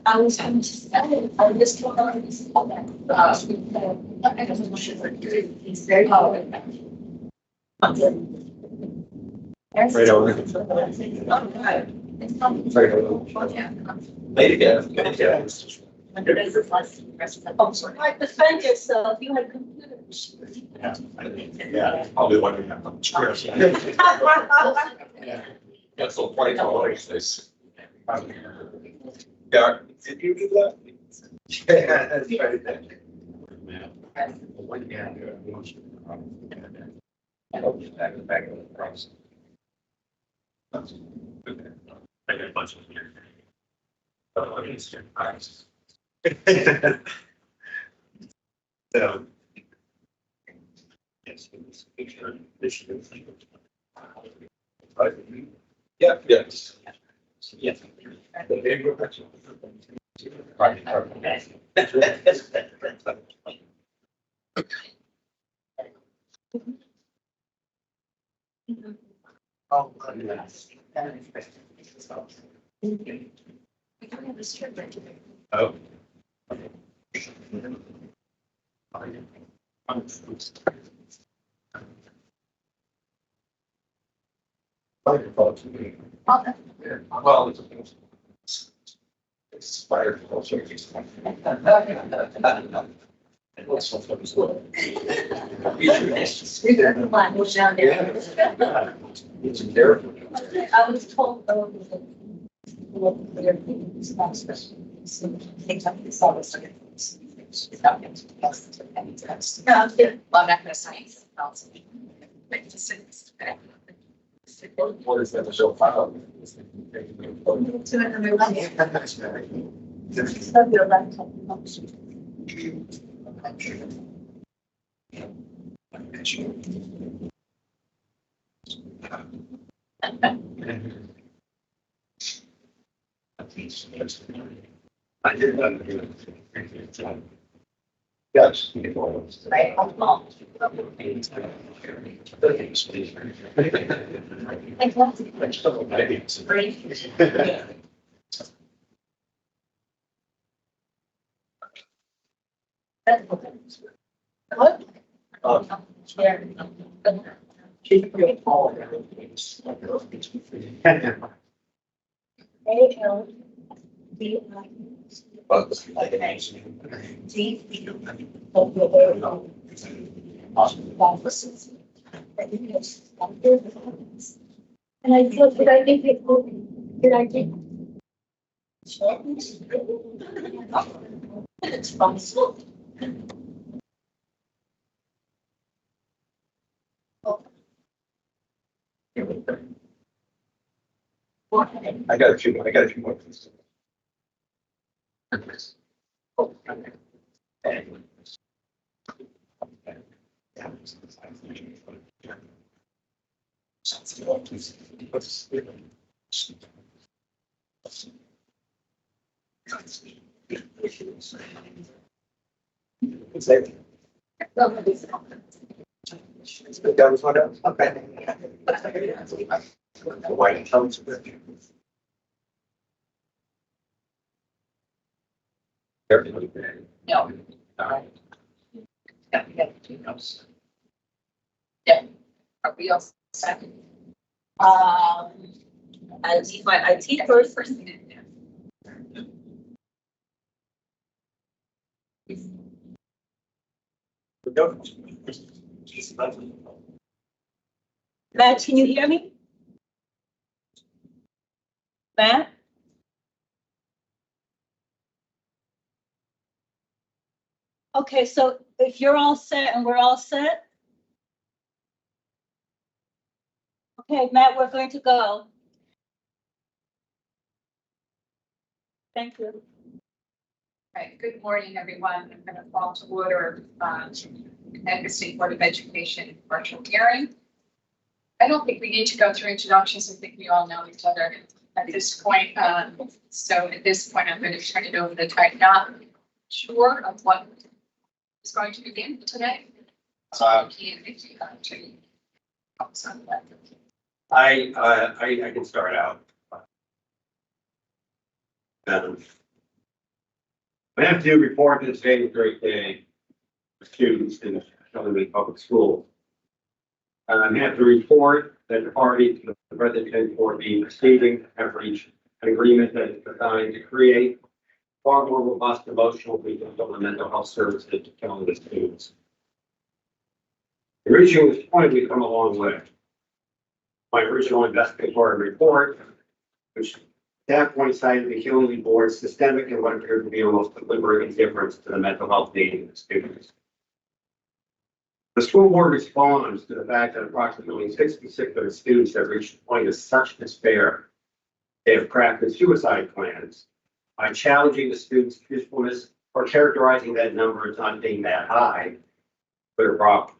I was having to say, I just told her this. I don't sure he's very hard. Right over. Right over. Lady, yeah. Oh, sorry. Like defend yourself, you had computers. Yeah, probably what we have. Yeah. That's so quite always this. Yeah, did you do that? Yeah, that's right. Back of the process. I got a bunch of here. So. Yes. Yeah, yes. Yes. Oh, yes. Oh. Well, it's fire culture. It's terrible. I was told. I'm not gonna say. What is that show file? I did that. Yes. Right. What? Keep your ball. And I thought, did I think it? Did I think? It's fun. I got a few more. That was what else? Okay. The white comes with you. No. Yeah. Are we all set? I need my IT first. Matt, can you hear me? Matt? Okay, so if you're all set and we're all set. Okay, Matt, we're going to go. Thank you. Right, good morning, everyone. I'm going to call to order Connecticut State Board of Education virtual hearing. I don't think we need to go through introductions. I think we all know each other at this point. So at this point, I'm going to turn it over to Ty. Not sure of what is going to begin today. So I can start out. I have to report that today is a great day for students in the Illinois Public Schools. I have to report that the party to the President for the proceeding have reached an agreement that is designed to create far more robust emotional and mental health services to Illinois students. Reaching this point, we've come a long way. My original investigatory report, which at that point cited the Illinois Board's systemic and what appeared to be almost deliberate indifference to the mental health needs of the students. The school board responds to the fact that approximately 66 of the students have reached the point of such despair they have crafted suicide plans by challenging the students' truthfulness or characterizing that number as not being that high for a problem.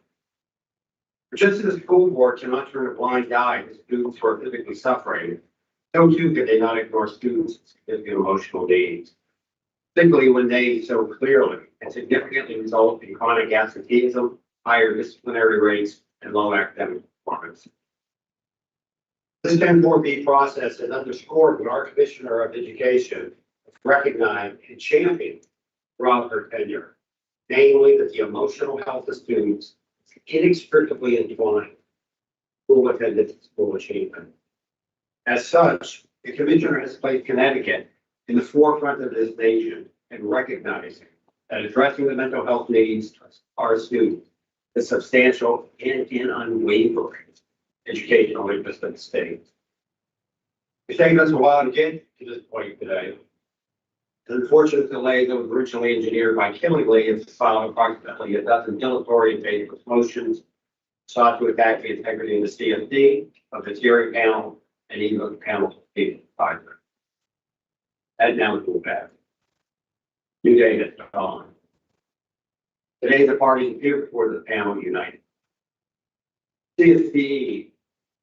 Just as the school board cannot turn a blind eye to students who are physically suffering, so too can they not ignore students' significant emotional needs, particularly when they so clearly and significantly result in chronic absenteeism, higher disciplinary rates, and low academic performance. This 10-4B process has underscored what our Commissioner of Education recognized and championed throughout her tenure, namely that the emotional health of students is inextricably entwined with school attendance and school achievement. As such, the Commissioner has placed Connecticut in the forefront of this nation in recognizing that addressing the mental health needs of our students is substantial and unwavering educational interest in the state. It's taken us a while to get to this point today. An unfortunate delay that was originally engineered by Killingly has filed approximately a dozen dilatory and faithless motions sought to attack the integrity of the CFD, of the hearing panel, and even of the panel's advisor. And now we'll back. New day has dawned. Today, the parties appear before the panel united. CSDE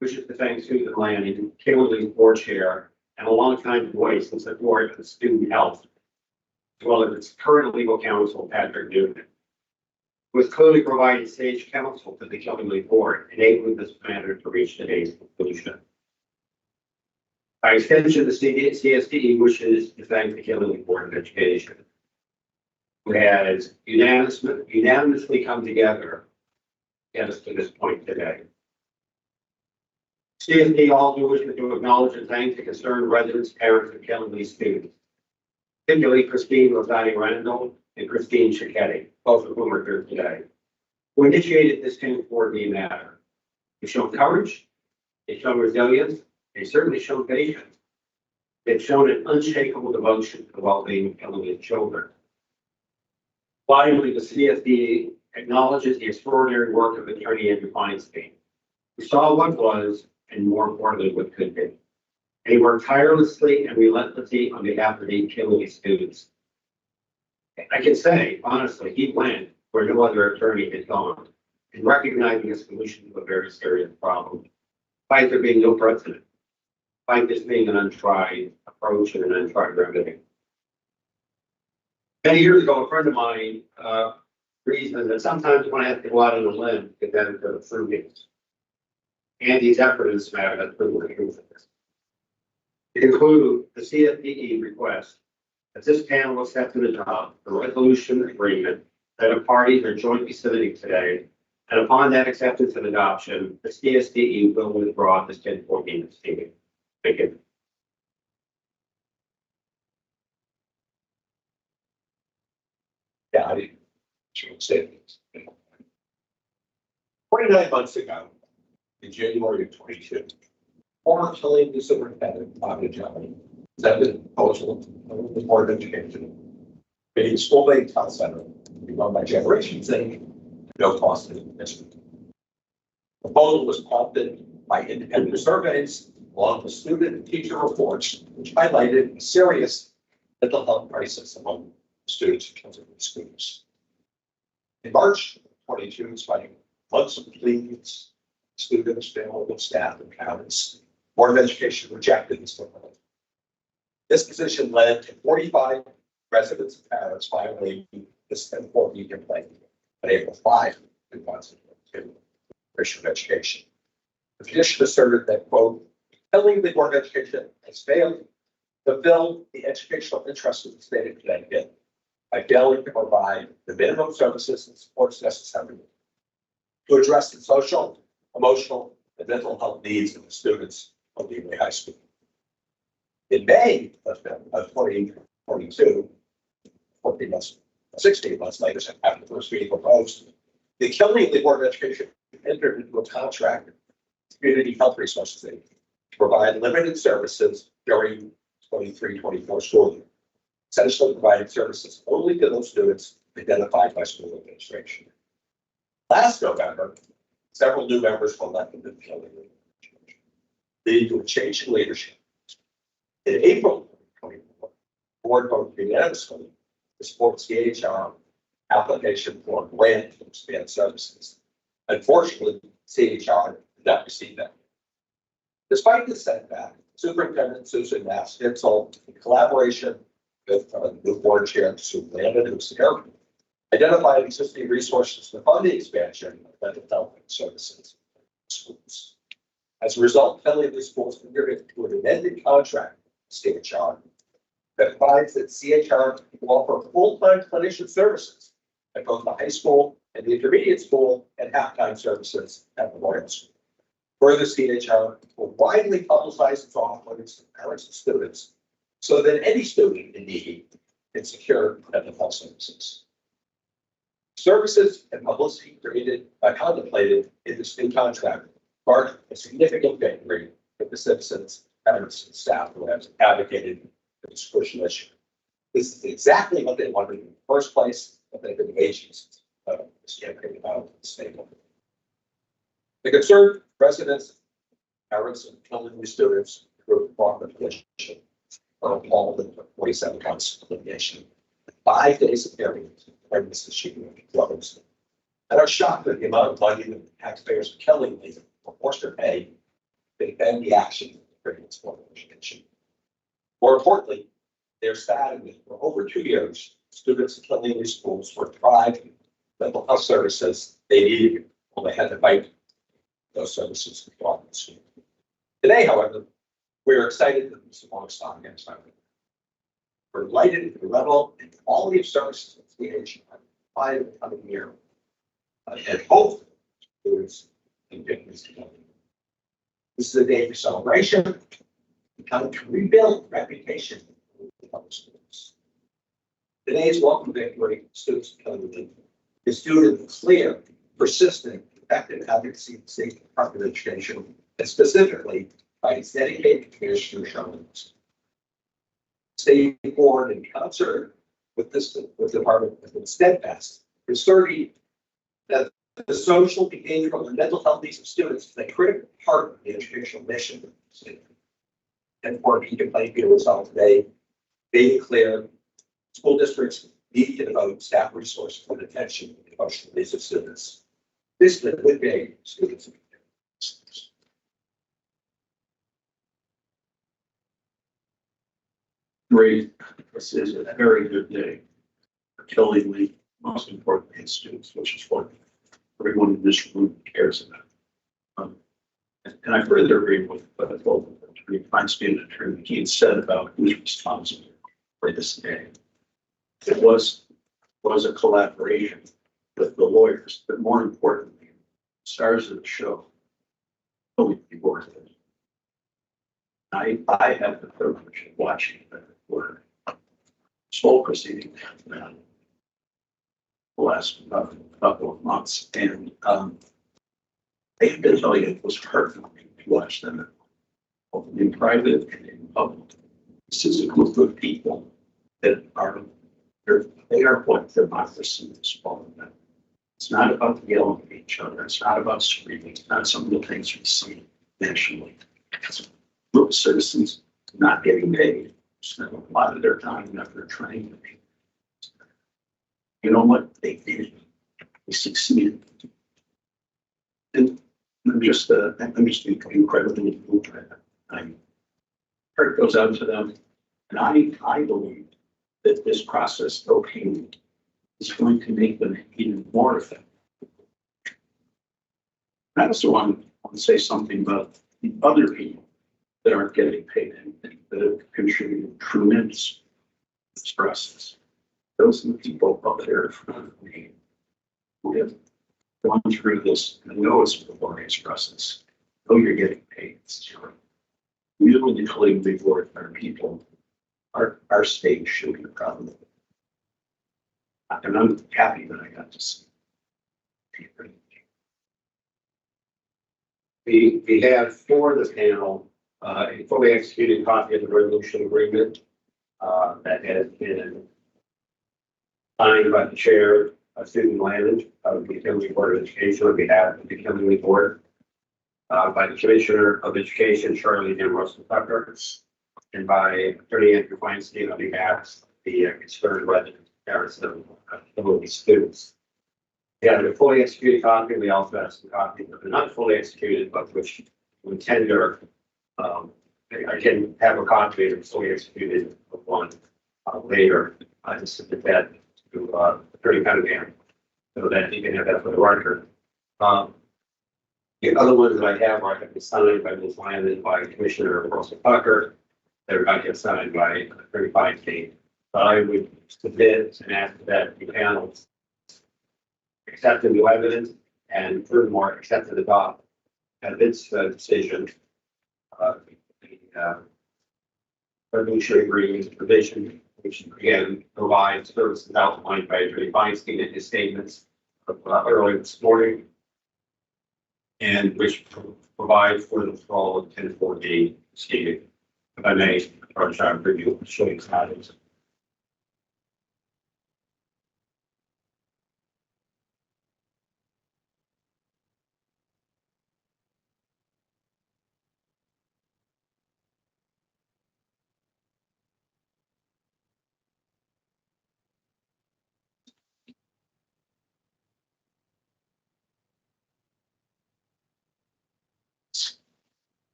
wishes to thank Susan Lanning, Killingly's board chair, and a longtime voice in support of student health, as well as its current legal counsel, Patrick Newton, who has clearly provided sage counsel to the Killingly board, enabling this matter to reach today's conclusion. By extension, the CSDE wishes to thank the Killingly Board of Education, who has unanimously come together to get us to this point today. CSD also wishes to acknowledge and thank the concerned residents, parents, and Killingly students, particularly Christine Rosati-Randall and Christine Cicchetti, both of whom are here today, who initiated this 10-4B matter. They've shown courage, they've shown resilience, they've certainly shown patience. They've shown an unshakable devotion to the well-being of Killingly children. Finally, the CSD acknowledges the extraordinary work of attorney Andrew Feinstein, who saw what was, and more importantly, what could be. And he worked tirelessly and relentlessly on behalf of the Killingly students. I can say, honestly, he went where no other attorney had gone in recognizing a solution to a very serious problem, despite there being no precedent, despite this being an untried approach and an untried remedy. Many years ago, a friend of mine reasoned that sometimes when I have to go out on a limb to get benefit of fruitings. Andy's effort in this matter has proven the truth of this. To conclude, the CFDE requests that this panel accept and adopt the resolution agreement that the parties are jointly submitting today, and upon that acceptance and adoption, the CSDE will withdraw this 10-4B proceeding. Thank you. Yeah, I should say this. 29 months ago, in January of 22, former Killingly Superintendent Bobby Johnny presented a proposal of the Board of Education, a school-based health center to be run by Generations Inc. No cost to the district. The proposal was prompted by independent surveys, along with student and teacher reports, which highlighted a serious mental health crisis among students in Killingly schools. In March 22, despite months of pleas, students, families, staff, and parents, Board of Education rejected this proposal. This position led to 45 residents and parents filing this 10-4B complaint on April 5, 2022, Commission of Education. The petition asserted that, quote, telling the Board of Education has failed to fulfill the educational interests of the state of Connecticut by failing to provide the minimum services and supports necessary to address the social, emotional, and mental health needs of the students of the High School. In May of 2022, 16 months later, after the first meeting proposed, the Killingley Board of Education entered into a contract with Community Health Resources Aid to provide limited services during 23-24 school year, essentially providing services only to those students identified by school administration. Last November, several new members were elected to the Killingley, leading to a change in leadership. In April 2024, the board voted unanimously to support CHR application for a grant to expand services. Unfortunately, CHR did not receive that. Despite this setback, Superintendent Susan Mass-Hitzel, in collaboration with the new board chair, Sue Landon, who's there, identified existing resources to fund the expansion of mental health services in schools. As a result, Killingley Schools entered into an amended contract with CHR that provides that CHR will offer full-time clinician services at both the high school and the intermediate school and half-time services at Memorial School. Further, CHR will widely publicize its offerings to parents and students so that any student in need can secure mental health services. Services and publicity contemplated in this new contract mark a significant victory for the citizens, parents, and staff who have advocated for this crucial issue. This is exactly what they wanted in the first place, but they've been waiting this campaign about the state. The concerned residents, parents, and Killingley students who brought the petition are appalled at the 47 counts of litigation, 5 days of hearings when this issue closed, and are shocked at the amount of money that the taxpayers of Killingley were forced to pay to defend the action of the previous Board of Education. More importantly, they're saddened that for over 2 years, students at Killingley schools were deprived mental health services they needed when they had to fight those services in the school. Today, however, we're excited that this is long stop against time. We're delighted with the level and quality of services that CHR provided in the coming year, and hope students can get this together. This is a day for celebration, time to rebuild reputation of the public schools. Today's welcome victory students is due to the clear, persistent, effective advocacy of the State Department of Education, and specifically by its dedicated commissioner Sherman's. State board, in concert with the department, has been steadfast in asserting that the social, behavioral, and mental health needs of students is a critical part of the educational mission of the state. And for me to play here result today, being clear, school districts need to devote staff resources and attention to the emotional needs of students. This is a good day for students. Great. This is a very good day for Killingley, most importantly, its students, which is what everyone in this room cares about. And I further agree with what Attorney Feinstein and Attorney Keene said about who's responsible for this day. It was a collaboration with the lawyers, but more importantly, stars of the show. Only be worth it. I had the privilege of watching the small proceeding the last couple of months, and I have to tell you, it was heartwarming to watch them both in private and in public. This is a group of people that they are what democracy is all about. It's not about yelling at each other. It's not about screaming. It's not some of the things we see nationally. It's a group of citizens not getting paid, spend a lot of their time and effort trying to be. You know what? They did. They succeeded. And I'm just incredibly moved by that. Heart goes out to them. And I believe that this process, though painful, is going to make them even more effective. I also want want to say something about the other people that aren't getting paid and that have contributed tremendous to this process. Those are the people up there in front of me who have gone through this and know it's a laborious process. Know you're getting paid. We don't need to leave before our people. Our state should be proud of it. And I'm happy that I got to see. We have for the panel, a fully executed copy of the resolution agreement, that has been signed by the chair, Susan Landon of the Assembly Board of Education on behalf of the Assembly Board, by the Commissioner of Education, Charlie M. Russell Tucker, and by Attorney Andrew Feinstein on behalf of the concerned residents, parents of the students. We have a fully executed copy. We also have some copies that are not fully executed, but which we tender. I can have a copy of fully executed one later. I just submit that to Attorney Cunningham so that he can have that for the record. The other ones that I have are going to be signed by Ms. Landon, by Commissioner Russell Tucker. They're not yet signed by Attorney Feinstein. But I would submit and ask that the panel accept the new evidence and furthermore accept and adopt at its decision the resolution agreement provision, which again provides services outlined by Attorney Feinstein in his statements earlier this morning, and which provides for the withdrawal of 1040 stated. If I may, our child review showing status.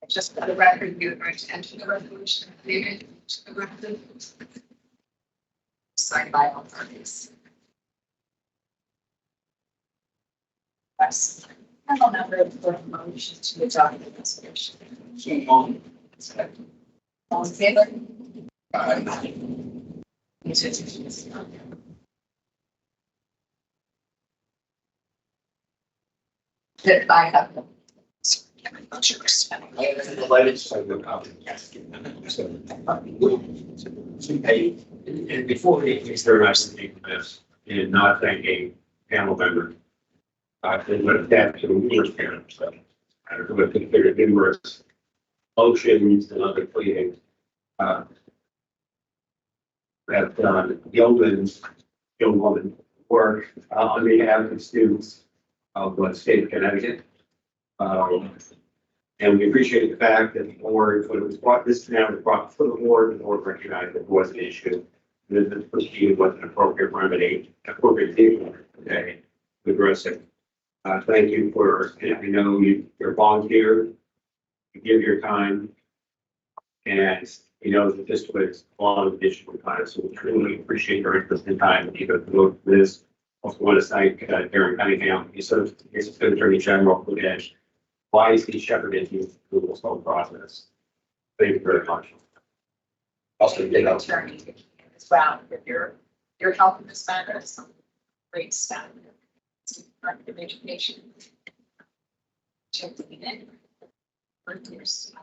Just for the record, you're going to enter the resolution agreement to the record. Signed by all parties. Yes. I don't have a motion to adopt the resolution. All in favor? That I have them. The latest of the copy. And before we get very much to this, and not thanking panel members, I think what adapt to the numerous panels, who have considered numerous motions and other pleadings, that young woman work on behalf of students of the state of Connecticut. And we appreciate the fact that the board, when it was brought, this now was brought to the board recognized that it was an issue. That the proceeding was an appropriate remedy, appropriate thing today to address it. Thank you for, I know you're volunteer, you give your time, and you know that this was a lot of additional time, so we truly appreciate your interest in time. You know, for this, also want to thank Darren Cunningham, he's Assistant Attorney General, who has wisely shepherded you through this whole process. Thank you very much. Also, the attorney as well with your help in this matter. Some great staff. Department of Education. Checking in. Years,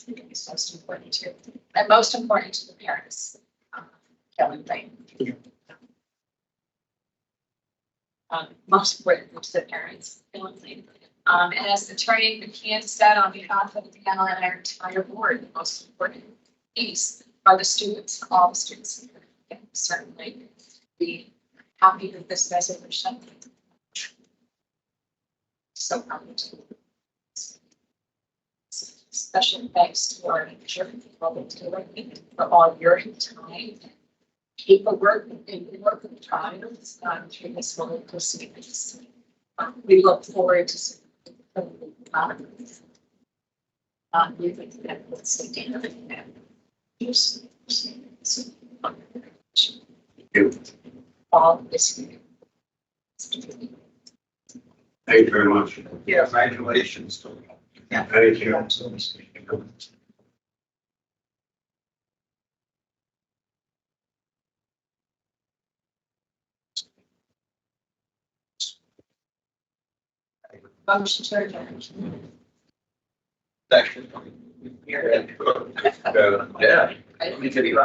it's most important to, and most important to the parents. Kelly Lane. Most important to the parents. And as Attorney McKeon said, on behalf of the panel and our entire board, the most important piece are the students, all the students. And certainly be happy with this resolution. So special thanks to our insurance people for all your time, paperwork, and work of trials through this whole proceedings. We look forward to moving that with All this. Thank you very much. Yeah, congratulations. Thank you. Motion to adjourn. Section. Yeah. I Let me tell you.